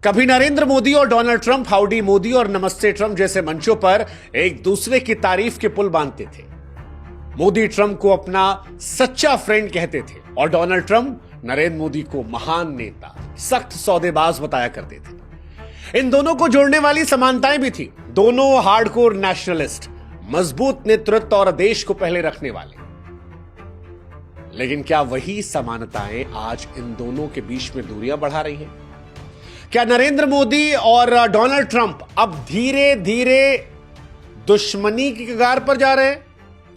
कभी नरेंद्र मोदी और Donald Trump howdy Modi और नमस्ते ट्रंप जैसे मंचों पर एक दूसरे की तारीफ के पुल बांधते थे। मोदी ट्रंप को अपना सच्चा फ्रेंड कहते थे और डोनाल्ड ट्रंप नरेंद्र मोदी को महान नेता, सख्त सौदेबाज बताया करते थे। इन दोनों को जोड़ने वाली समानताएं भी थी। दोनों हार्डकोर नेशनलिस्ट, मजबूत नेतृत्व और देश को पहले रखने वाले। लेकिन क्या वही समानताएं आज इन दोनों के बीच में दूरियां बढ़ा रही हैं? क्या नरेंद्र मोदी और डोनाल्ड ट्रंप अब धीरे धीरे दुश्मनी की कगार पर जा रहे हैं?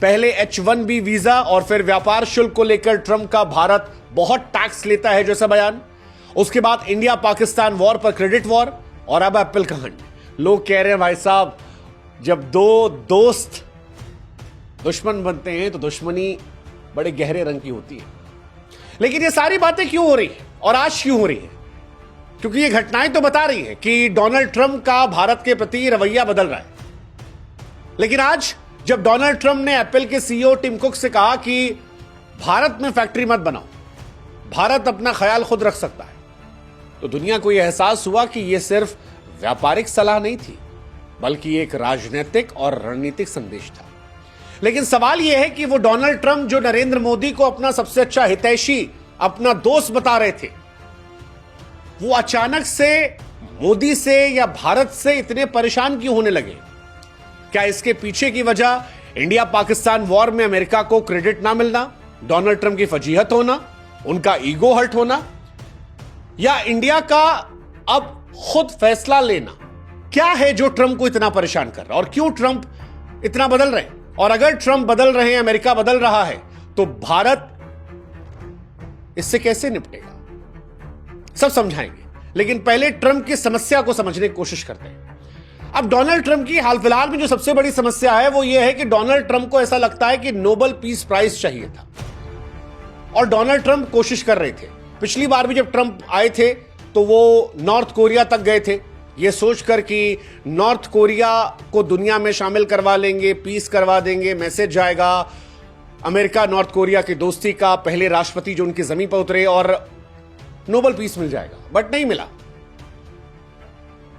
पहले H1B वीजा और फिर व्यापार शुल्क को लेकर ट्रंप का भारत बहुत टैक्स लेता है जैसा बयान, उसके बाद इंडिया पाकिस्तान वॉर पर क्रेडिट वॉर, और अब एप्पल का हंट। लोग कह रहे हैं भाई साहब, जब दो दोस्त दुश्मन बनते हैं तो दुश्मनी बड़े गहरे रंग की होती है। लेकिन ये सारी बातें क्यों हो रही है और आज क्यों हो रही है? क्योंकि ये घटनाएं तो बता रही हैं कि डोनाल्ड ट्रंप का भारत के प्रति रवैया बदल रहा है। लेकिन आज जब डोनाल्ड ट्रंप ने एप्पल के सीईओ टिम कुक से कहा कि भारत में फैक्ट्री मत बनाओ, भारत अपना ख्याल खुद रख सकता है, तो दुनिया को यह एहसास हुआ कि यह सिर्फ व्यापारिक सलाह नहीं थी, बल्कि एक राजनीतिक और रणनीतिक संदेश था। लेकिन सवाल यह है कि वो डोनाल्ड ट्रंप जो नरेंद्र मोदी को अपना सबसे अच्छा हितैषी, अपना दोस्त बता रहे थे, वो अचानक से मोदी से या भारत से इतने परेशान क्यों होने लगे? क्या इसके पीछे की वजह इंडिया पाकिस्तान वॉर में अमेरिका को क्रेडिट ना मिलना, डोनाल्ड ट्रंप की फजीहत होना, उनका ईगो हर्ट होना, या इंडिया का अब खुद फैसला लेना? क्या है जो ट्रंप को इतना परेशान कर रहा है और क्यों ट्रंप इतना बदल रहे हैं? और अगर ट्रंप बदल रहे हैं, अमेरिका बदल रहा है, तो भारत इससे कैसे निपटेगा? सब समझाएंगे, लेकिन पहले ट्रंप की समस्या को समझने की कोशिश करते हैं। अब डोनाल्ड ट्रंप की हाल फिलहाल में जो सबसे बड़ी समस्या है वो ये है कि डोनाल्ड ट्रंप को ऐसा लगता है कि नोबेल पीस प्राइज चाहिए था, और डोनाल्ड ट्रंप कोशिश कर रहे थे। पिछली बार भी जब ट्रंप आए थे तो वो नॉर्थ कोरिया तक गए थे, ये सोचकर कि नॉर्थ कोरिया को दुनिया में शामिल करवा लेंगे, पीस करवा देंगे, मैसेज जाएगा, अमेरिका नॉर्थ कोरिया की दोस्ती का, पहले राष्ट्रपति जो उनकी जमीन पर उतरे और नोबेल पीस मिल जाएगा। बट नहीं मिला।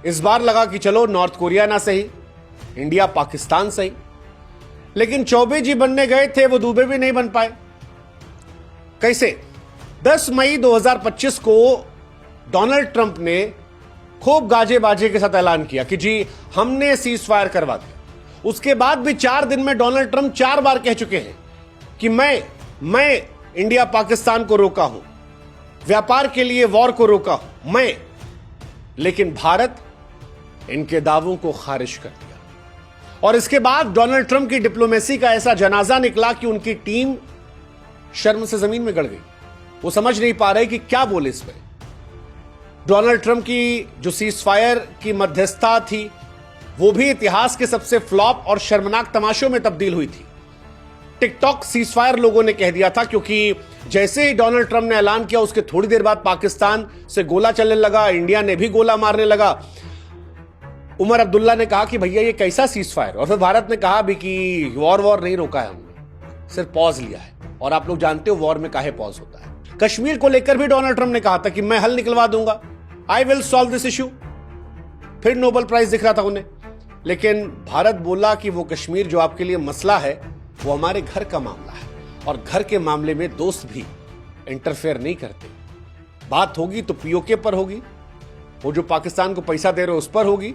इस बार लगा कि चलो नॉर्थ कोरिया ना सही, इंडिया पाकिस्तान सही। लेकिन चौबे जी बनने गए थे, वो दुबे भी नहीं बन पाए। कैसे? 10 मई 2025 को डोनाल्ड ट्रंप ने खूब गाजे बाजे के साथ ऐलान किया कि जी हमने सीज फायर करवा दिया। उसके बाद भी 4 दिन में डोनाल्ड ट्रंप 4 बार कह चुके हैं कि मैं इंडिया पाकिस्तान को रोका हूं, व्यापार के लिए वॉर को रोका हूं मैं। लेकिन भारत इनके दावों को खारिज कर दिया, और इसके बाद डोनाल्ड ट्रंप की डिप्लोमेसी का ऐसा जनाजा निकला कि उनकी टीम शर्म से जमीन में गड़ गई। वो समझ नहीं पा रहे कि क्या बोले इस पे। डोनाल्ड ट्रंप की जो सीज फायर की मध्यस्थता थी, वो भी इतिहास के सबसे फ्लॉप और शर्मनाक तमाशों में तब्दील हुई थी। टिकटॉक सीज फायर लोगों ने कह दिया था, क्योंकि जैसे ही डोनाल्ड ट्रंप ने ऐलान किया उसके थोड़ी देर बाद पाकिस्तान से गोला चलने लगा, इंडिया ने भी गोला मारने लगा। उमर अब्दुल्ला ने कहा कि भैया ये कैसा सीज फायर? और फिर भारत ने कहा भी कि वॉर नहीं रोका है हमने, सिर्फ पॉज लिया है। और आप लोग जानते हो वॉर में काहे पॉज होता है। कश्मीर को लेकर भी डोनाल्ड ट्रंप ने कहा था कि मैं हल निकलवा दूंगा, I will solve this issue. फिर नोबेल प्राइज दिख रहा था उन्हें। लेकिन भारत बोला कि वो कश्मीर जो आपके लिए मसला है वो हमारे घर का मामला है, और घर के मामले में दोस्त भी इंटरफेयर नहीं करते। बात होगी तो पीओके पर होगी, वो जो पाकिस्तान को पैसा दे रहे हो उस पर होगी,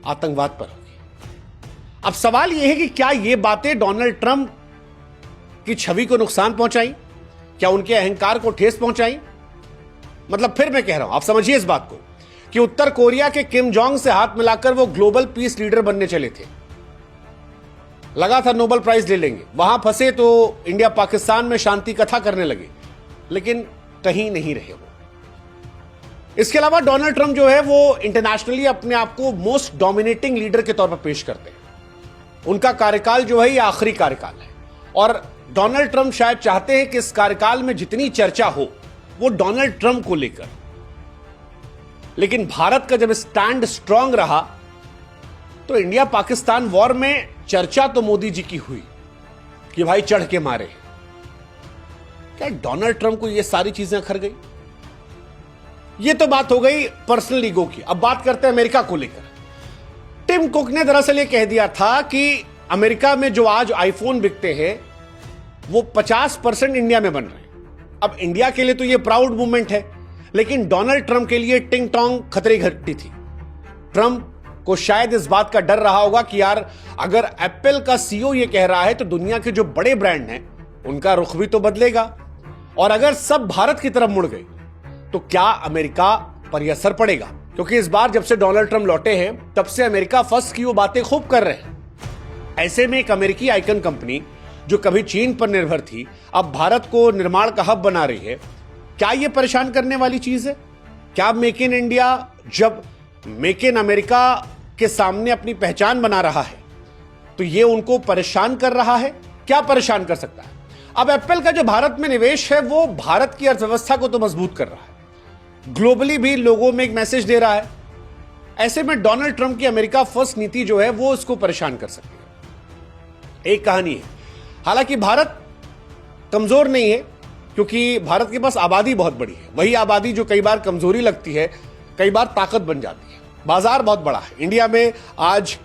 आतंकवाद पर होगी। अब सवाल यह है कि क्या ये बातें डोनाल्ड ट्रंप की छवि को नुकसान पहुंचाई? क्या उनके अहंकार को ठेस पहुंचाई? मतलब फिर मैं कह रहा हूं, आप समझिए इस बात को, कि उत्तर कोरिया के किम जोंग से हाथ मिलाकर वो ग्लोबल पीस लीडर बनने चले थे। लगा था नोबेल प्राइज ले लेंगे, वहां फंसे तो इंडिया पाकिस्तान में शांति कथा करने लगे, लेकिन कहीं नहीं रहे वो। इसके अलावा डोनाल्ड ट्रंप जो है वो इंटरनेशनली अपने आप को मोस्ट डोमिनेटिंग लीडर के तौर पर पेश करते हैं। उनका कार्यकाल जो है ये आखिरी कार्यकाल है, और डोनाल्ड ट्रंप शायद चाहते हैं कि इस कार्यकाल में जितनी चर्चा हो वो डोनाल्ड ट्रंप को लेकर। लेकिन भारत का जब स्टैंड स्ट्रांग रहा तो इंडिया पाकिस्तान वॉर में चर्चा तो मोदी जी की हुई कि भाई चढ़ के मारे। क्या डोनाल्ड ट्रंप को ये सारी चीजें अखर गई? ये तो बात हो गई पर्सनल ईगो की। अब बात करते हैं अमेरिका को लेकर। टिम कुक ने दरअसल ये कह दिया था कि अमेरिका में जो आज आईफोन बिकते हैं वो 50% इंडिया में बन रहे हैं। अब इंडिया के लिए तो ये प्राउड मूवमेंट है, लेकिन डोनाल्ड ट्रंप के लिए टिंग टोंग खतरे की घंटी थी। ट्रंप को शायद इस बात का डर रहा होगा कि यार अगर एप्पल का सीईओ ये कह रहा है तो दुनिया के जो बड़े ब्रांड हैं उनका रुख भी तो बदलेगा, और अगर सब भारत की तरफ मुड़ गए तो क्या अमेरिका पर यह असर पड़ेगा। क्योंकि इस बार जब से डोनाल्ड ट्रंप लौटे हैं तब से अमेरिका फर्स्ट की वो बातें खूब कर रहे हैं। ऐसे में एक अमेरिकी आइकन कंपनी जो कभी चीन पर निर्भर थी अब भारत को निर्माण का हब बना रही है। क्या यह परेशान करने वाली चीज है? क्या मेक इन इंडिया जब मेक इन अमेरिका के सामने अपनी पहचान बना रहा है तो यह उनको परेशान कर रहा है? क्या परेशान कर सकता है? अब एप्पल का जो भारत में निवेश है वो भारत की अर्थव्यवस्था को तो मजबूत कर रहा है, ग्लोबली भी लोगों में एक मैसेज दे रहा है। ऐसे में डोनाल्ड ट्रंप की अमेरिका फर्स्ट नीति जो है वो इसको परेशान कर सकती है। एक कहानी है, हालांकि भारत कमजोर नहीं है क्योंकि भारत के पास आबादी बहुत बड़ी है। वही आबादी जो कई बार कमजोरी लगती है कई बार ताकत बन जाती है। बाजार बहुत बड़ा है। इंडिया में आज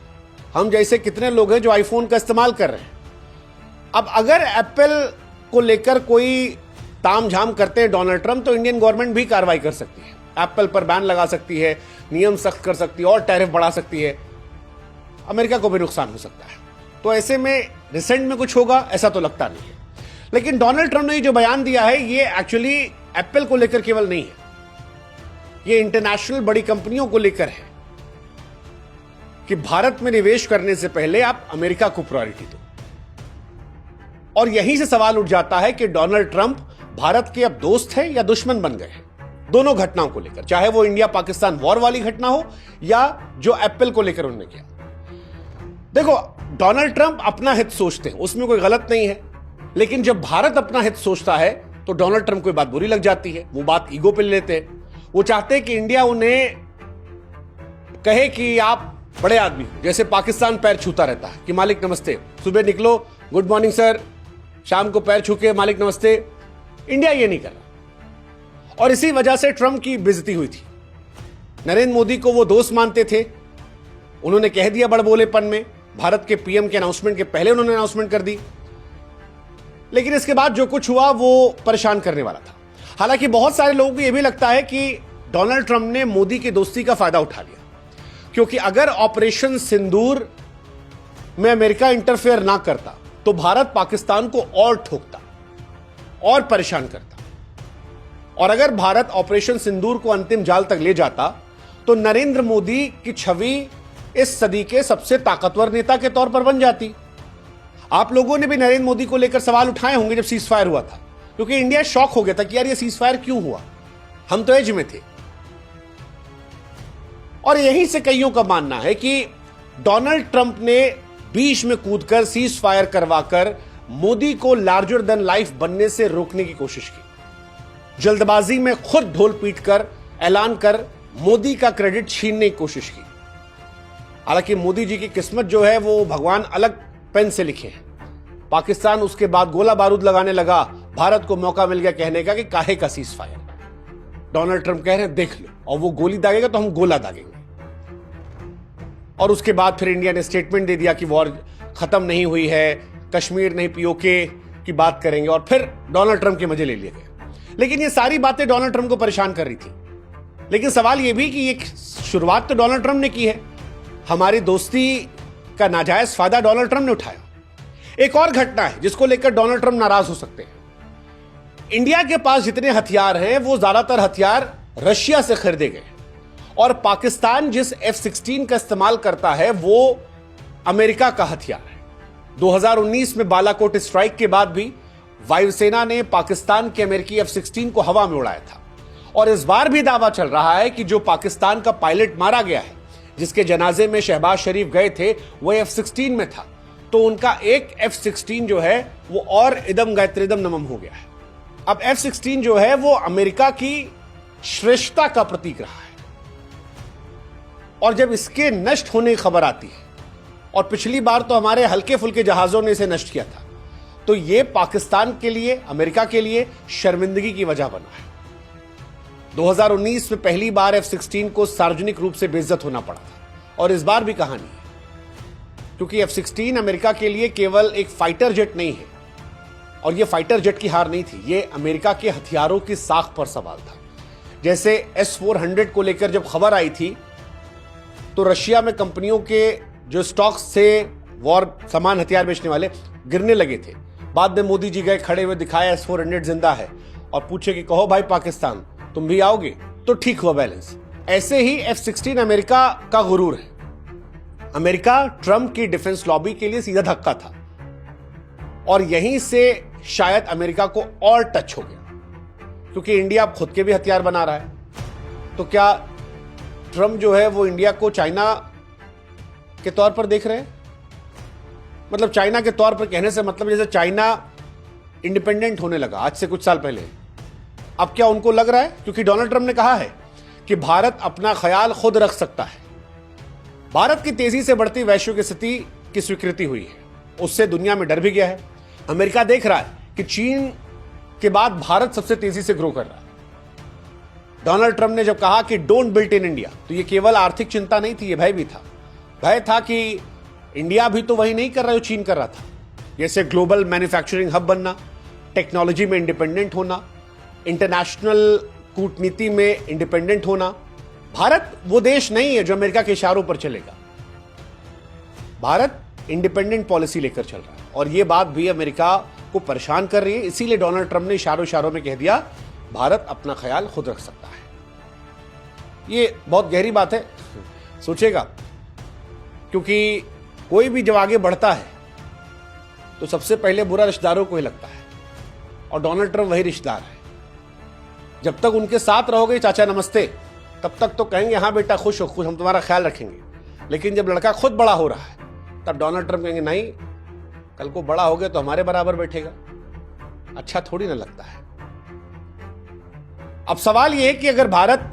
हम जैसे कितने लोग हैं जो आईफोन का इस्तेमाल कर रहे हैं। अब अगर एप्पल को लेकर कोई तामझाम करते हैं डोनाल्ड ट्रंप तो इंडियन गवर्नमेंट भी कार्रवाई कर सकती है, एप्पल पर बैन लगा सकती है, नियम सख्त कर सकती है और टैरिफ बढ़ा सकती है। अमेरिका को भी नुकसान हो सकता है। तो ऐसे में रिसेंट में कुछ होगा ऐसा तो लगता नहीं है। लेकिन डोनाल्ड ट्रंप ने जो बयान दिया है ये एक्चुअली एप्पल को लेकर केवल नहीं है, ये इंटरनेशनल बड़ी कंपनियों को लेकर है कि भारत में निवेश करने से पहले आप अमेरिका को प्रायोरिटी दो। और यहीं से सवाल उठ जाता है कि डोनाल्ड ट्रंप भारत के अब दोस्त हैं या दुश्मन बन गए हैं दोनों घटनाओं को लेकर, चाहे वो इंडिया पाकिस्तान वॉर वाली घटना हो या जो एप्पल को लेकर उन्होंने किया। देखो, डोनाल्ड ट्रंप अपना हित सोचते हैं, उसमें कोई गलत नहीं है, लेकिन जब भारत अपना हित सोचता है तो डोनाल्ड ट्रंप को बात बुरी लग जाती है। वो बात ईगो पे ले लेते हैं। वो चाहते हैं कि इंडिया उन्हें कहे कि आप बड़े आदमी हो, जैसे पाकिस्तान पैर छूता रहता है कि मालिक नमस्ते, सुबह निकलो गुड मॉर्निंग सर, शाम को पैर छू के मालिक नमस्ते। इंडिया ये नहीं कर रहा और इसी वजह से ट्रंप की बेइज्जती हुई थी। नरेंद्र मोदी को वो दोस्त मानते थे, उन्होंने कह दिया बड़बोलेपन में, भारत के पीएम के अनाउंसमेंट के पहले उन्होंने अनाउंसमेंट कर दी, लेकिन इसके बाद जो कुछ हुआ वो परेशान करने वाला था। हालांकि बहुत सारे लोगों को यह भी लगता है कि डोनाल्ड ट्रंप ने मोदी की दोस्ती का फायदा उठा लिया, क्योंकि अगर ऑपरेशन सिंदूर में अमेरिका इंटरफेयर ना करता तो भारत पाकिस्तान को और ठोकता और परेशान करता, और अगर भारत ऑपरेशन सिंदूर को अंतिम जाल तक ले जाता तो नरेंद्र मोदी की छवि इस सदी के सबसे ताकतवर नेता के तौर पर बन जाती। आप लोगों ने भी नरेंद्र मोदी को लेकर सवाल उठाए होंगे जब सीज फायर हुआ था, क्योंकि इंडिया शॉक हो गया था कि यार ये सीज फायर क्यों हुआ, हम तो एज में थे। और यहीं से कईयों का मानना है कि डोनाल्ड ट्रंप ने बीच में कूदकर सीज फायर करवाकर मोदी को लार्जर देन लाइफ बनने से रोकने की कोशिश की। जल्दबाजी में खुद ढोल पीटकर ऐलान कर मोदी का क्रेडिट छीनने की कोशिश की। हालांकि मोदी जी की किस्मत जो है वो भगवान अलग पेन से लिखे हैं। पाकिस्तान उसके बाद गोला बारूद लगाने लगा, भारत को मौका मिल गया कहने का कि काहे का सीज फायर। डोनाल्ड ट्रंप कह रहे हैं देख लो, और वो गोली दागेगा तो हम गोला दागेंगे। और उसके बाद फिर इंडिया ने स्टेटमेंट दे दिया कि वॉर खत्म नहीं हुई है, कश्मीर नहीं पीओके की बात करेंगे, और फिर डोनाल्ड ट्रंप के मजे ले लिए गए। लेकिन ये सारी बातें डोनाल्ड ट्रंप को परेशान कर रही थी। लेकिन सवाल यह भी कि ये शुरुआत तो डोनाल्ड ट्रंप ने की है, हमारी दोस्ती का नाजायज फायदा डोनाल्ड ट्रंप ने उठाया। एक और घटना है जिसको लेकर डोनाल्ड ट्रंप नाराज हो सकते हैं। इंडिया के पास जितने हथियार हैं वो ज्यादातर हथियार रशिया से खरीदे गए, और पाकिस्तान जिस F-16 का इस्तेमाल करता है वो अमेरिका का हथियार है। 2019 में बालाकोट स्ट्राइक के बाद भी वायुसेना ने पाकिस्तान के अमेरिकी F-16 को हवा में उड़ाया था, और इस बार भी दावा चल रहा है कि जो पाकिस्तान का पायलट मारा गया है, जिसके जनाजे में शहबाज शरीफ गए थे, वो F-16 में था, तो उनका एक F-16 जो है वो और इदम गायत्रिदम नमम हो गया है। अब F-16 जो है वो अमेरिका की श्रेष्ठता का प्रतीक रहा है, और जब इसके नष्ट होने की खबर आती है, और पिछली बार तो हमारे हल्के फुल्के जहाजों ने इसे नष्ट किया था, तो यह पाकिस्तान के लिए, अमेरिका के लिए शर्मिंदगी की वजह बना है। 2019 में पहली बार F-16 को सार्वजनिक रूप से बेइज्जत होना पड़ा था। और इस बार भी कहानी है, क्योंकि F-16 अमेरिका के लिए केवल एक फाइटर जेट नहीं है, और यह फाइटर जेट की हार नहीं थी, यह अमेरिका के हथियारों की साख पर सवाल था। जैसे S-400 को लेकर जब खबर आई थी तो रशिया में कंपनियों के जो स्टॉक्स थे वॉर सामान हथियार बेचने वाले गिरने लगे थे। बाद में मोदी जी गए, खड़े हुए, दिखाया S-400 जिंदा है और पूछे कि कहो भाई पाकिस्तान तुम भी आओगे, तो ठीक हुआ बैलेंस। ऐसे ही F-16 अमेरिका का गुरूर है। अमेरिका ट्रंप की डिफेंस लॉबी के लिए सीधा धक्का था और यहीं से शायद अमेरिका को और टच हो गया, क्योंकि इंडिया अब खुद के भी हथियार बना रहा है। तो क्या ट्रंप जो है वो इंडिया को चाइना के तौर पर देख रहे हैं? मतलब चाइना के तौर पर कहने से मतलब जैसे चाइना इंडिपेंडेंट होने लगा आज से कुछ साल पहले, अब क्या उनको लग रहा है? क्योंकि डोनाल्ड ट्रंप ने कहा है कि भारत अपना ख्याल खुद रख सकता है। भारत की तेजी से बढ़ती वैश्विक स्थिति की स्वीकृति हुई है, उससे दुनिया में डर भी गया है। अमेरिका देख रहा है कि चीन के बाद भारत सबसे तेजी से ग्रो कर रहा है। डोनाल्ड ट्रंप ने जब कहा कि डोंट बिल्ड इन इंडिया, तो ये केवल आर्थिक चिंता नहीं थी, ये भय भी था। भय था कि इंडिया भी तो वही नहीं कर रहा जो चीन कर रहा था, जैसे ग्लोबल मैन्युफैक्चरिंग हब बनना, टेक्नोलॉजी में इंडिपेंडेंट होना, इंटरनेशनल कूटनीति में इंडिपेंडेंट होना। भारत वो देश नहीं है जो अमेरिका के इशारों पर चलेगा। भारत इंडिपेंडेंट पॉलिसी लेकर चल रहा है और यह बात भी अमेरिका को परेशान कर रही है। इसीलिए डोनाल्ड ट्रंप ने इशारों में कह दिया भारत अपना ख्याल खुद रख सकता है। ये बहुत गहरी बात है, सोचेगा, क्योंकि कोई भी जब आगे बढ़ता है तो सबसे पहले बुरा रिश्तेदारों को ही लगता है, और डोनाल्ड ट्रंप वही रिश्तेदार है। जब तक उनके साथ रहोगे चाचा नमस्ते, तब तक तो कहेंगे हाँ बेटा खुश हो, खुश, हम तुम्हारा ख्याल रखेंगे। लेकिन जब लड़का खुद बड़ा हो रहा है तब डोनाल्ड ट्रंप कहेंगे नहीं, कल को बड़ा हो गया तो हमारे बराबर बैठेगा। अच्छा थोड़ी ना लगता है। अब सवाल यह है कि अगर भारत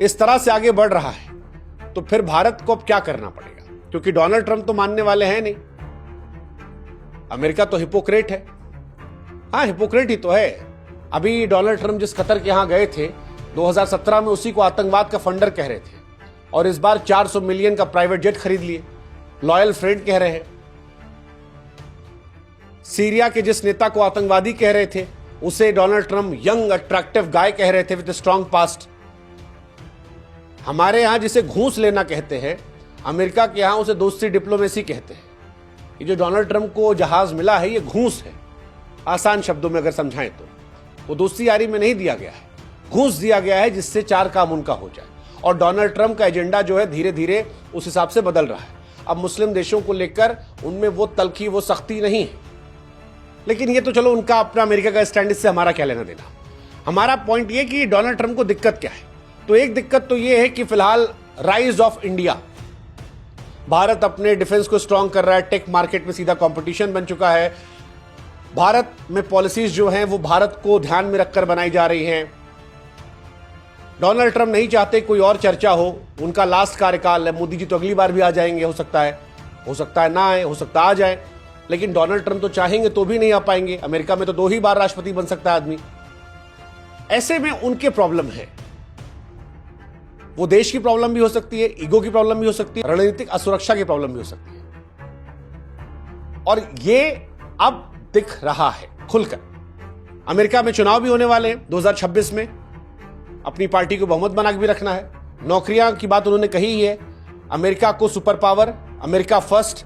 इस तरह से आगे बढ़ रहा है तो फिर भारत को अब क्या करना पड़ेगा, क्योंकि डोनाल्ड ट्रंप तो मानने वाले हैं नहीं। अमेरिका तो हिपोक्रेट है। हाँ, हिपोक्रेट ही तो है। अभी डोनाल्ड ट्रंप जिस कतर के यहां गए थे 2017 में, उसी को आतंकवाद का फंडर कह रहे थे, और इस बार 400 मिलियन का प्राइवेट जेट खरीद लिए, लॉयल फ्रेंड कह रहे हैं। सीरिया के जिस नेता को आतंकवादी कह रहे थे उसे डोनाल्ड ट्रंप यंग अट्रैक्टिव गाय कह रहे थे विद स्ट्रॉन्ग पास्ट। हमारे यहां जिसे घूस लेना कहते हैं, अमेरिका के यहां उसे दोस्ती डिप्लोमेसी कहते हैं। ये जो डोनाल्ड ट्रंप को जहाज मिला है ये घूस है। आसान शब्दों में अगर समझाएं तो वो दोस्ती यारी में नहीं दिया गया है, घूस दिया गया है जिससे चार काम उनका हो जाए। और डोनाल्ड ट्रंप का एजेंडा जो है धीरे धीरे उस हिसाब से बदल रहा है। अब मुस्लिम देशों को लेकर उनमें वो तलखी, वो सख्ती नहीं है। लेकिन ये तो चलो उनका अपना, अमेरिका का स्टैंड, इससे हमारा क्या लेना देना। हमारा पॉइंट ये कि डोनाल्ड ट्रंप को दिक्कत क्या है। तो एक दिक्कत तो ये है कि फिलहाल राइज ऑफ इंडिया, भारत अपने डिफेंस को स्ट्रांग कर रहा है, टेक मार्केट में सीधा कंपटीशन बन चुका है। भारत में पॉलिसीज जो हैं वो भारत को ध्यान में रखकर बनाई जा रही हैं। डोनाल्ड ट्रंप नहीं चाहते कोई और चर्चा हो, उनका लास्ट कार्यकाल है। मोदी जी तो अगली बार भी आ जाएंगे, हो सकता है ना आए, हो सकता है आ जाए। लेकिन डोनाल्ड ट्रंप तो चाहेंगे तो भी नहीं आ पाएंगे। अमेरिका में तो 2 ही बार राष्ट्रपति बन सकता है आदमी। ऐसे में उनके प्रॉब्लम है, वो देश की प्रॉब्लम भी हो सकती है, ईगो की प्रॉब्लम भी हो सकती है, रणनीतिक असुरक्षा की प्रॉब्लम भी हो सकती है। और ये अब दिख रहा है खुलकर। अमेरिका में चुनाव भी होने वाले हैं 2026 में, अपनी पार्टी को बहुमत बना के भी रखना है। नौकरियां की बात उन्होंने कही ही है, अमेरिका को सुपर पावर, अमेरिका फर्स्ट,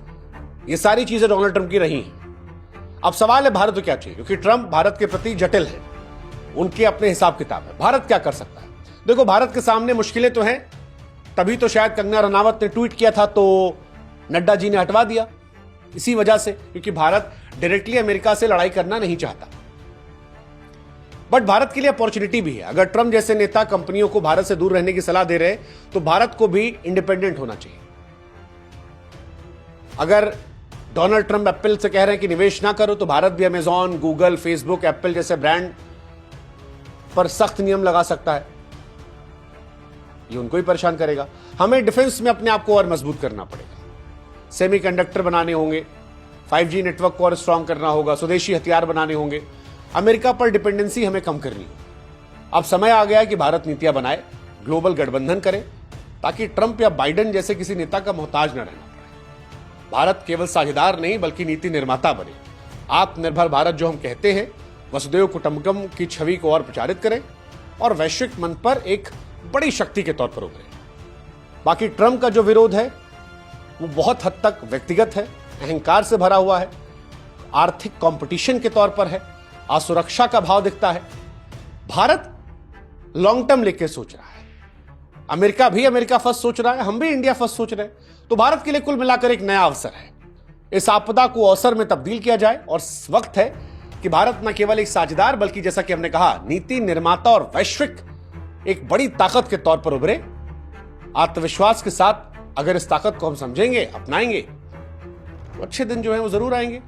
ये सारी चीजें डोनाल्ड ट्रंप की रही हैं। अब सवाल है भारत को क्या चाहिए, क्योंकि ट्रंप भारत के प्रति जटिल है, उनके अपने हिसाब किताब है। भारत क्या कर सकता है? देखो, भारत के सामने मुश्किलें तो हैं, तभी तो शायद कंगना रनावत ने ट्वीट किया था तो नड्डा जी ने हटवा दिया, इसी वजह से, क्योंकि भारत डायरेक्टली अमेरिका से लड़ाई करना नहीं चाहता। बट भारत के लिए अपॉर्चुनिटी भी है। अगर ट्रंप जैसे नेता कंपनियों को भारत से दूर रहने की सलाह दे रहे हैं तो भारत को भी इंडिपेंडेंट होना चाहिए। अगर डोनाल्ड ट्रंप एप्पल से कह रहे हैं कि निवेश ना करो, तो भारत भी अमेजॉन, गूगल, फेसबुक, एप्पल जैसे ब्रांड पर सख्त नियम लगा सकता है। ये उनको ही परेशान करेगा। हमें डिफेंस में अपने आप को और मजबूत करना पड़ेगा। सेमीकंडक्टर बनाने होंगे, 5G नेटवर्क को और स्ट्रांग करना होगा, स्वदेशी हथियार बनाने होंगे, अमेरिका पर डिपेंडेंसी हमें कम करनी होगी। अब समय आ गया है कि भारत नीतियां बनाए, ग्लोबल गठबंधन करे, ताकि ट्रंप या बाइडेन जैसे किसी नेता का मोहताज न रहना पड़े। भारत केवल साझेदार नहीं बल्कि नीति निर्माता बने। आत्मनिर्भर भारत जो हम कहते हैं, वसुदेव कुटुंबकम की छवि को और प्रचारित करें और वैश्विक मंच पर एक बड़ी शक्ति के तौर पर उभरे। बाकी ट्रंप का जो विरोध है वो बहुत हद तक व्यक्तिगत है, अहंकार से भरा हुआ है, आर्थिक कंपटीशन के तौर पर है, असुरक्षा का भाव दिखता है। भारत लॉन्ग टर्म लेके सोच रहा है, अमेरिका भी अमेरिका फर्स्ट सोच रहा है, हम भी इंडिया फर्स्ट सोच रहे हैं। तो भारत के लिए कुल मिलाकर एक नया अवसर है। इस आपदा को अवसर में तब्दील किया जाए और वक्त है कि भारत न केवल एक साझेदार बल्कि जैसा कि हमने कहा नीति निर्माता और वैश्विक एक बड़ी ताकत के तौर पर उभरे। आत्मविश्वास के साथ अगर इस ताकत को हम समझेंगे, अपनाएंगे, तो अच्छे दिन जो है वो जरूर आएंगे।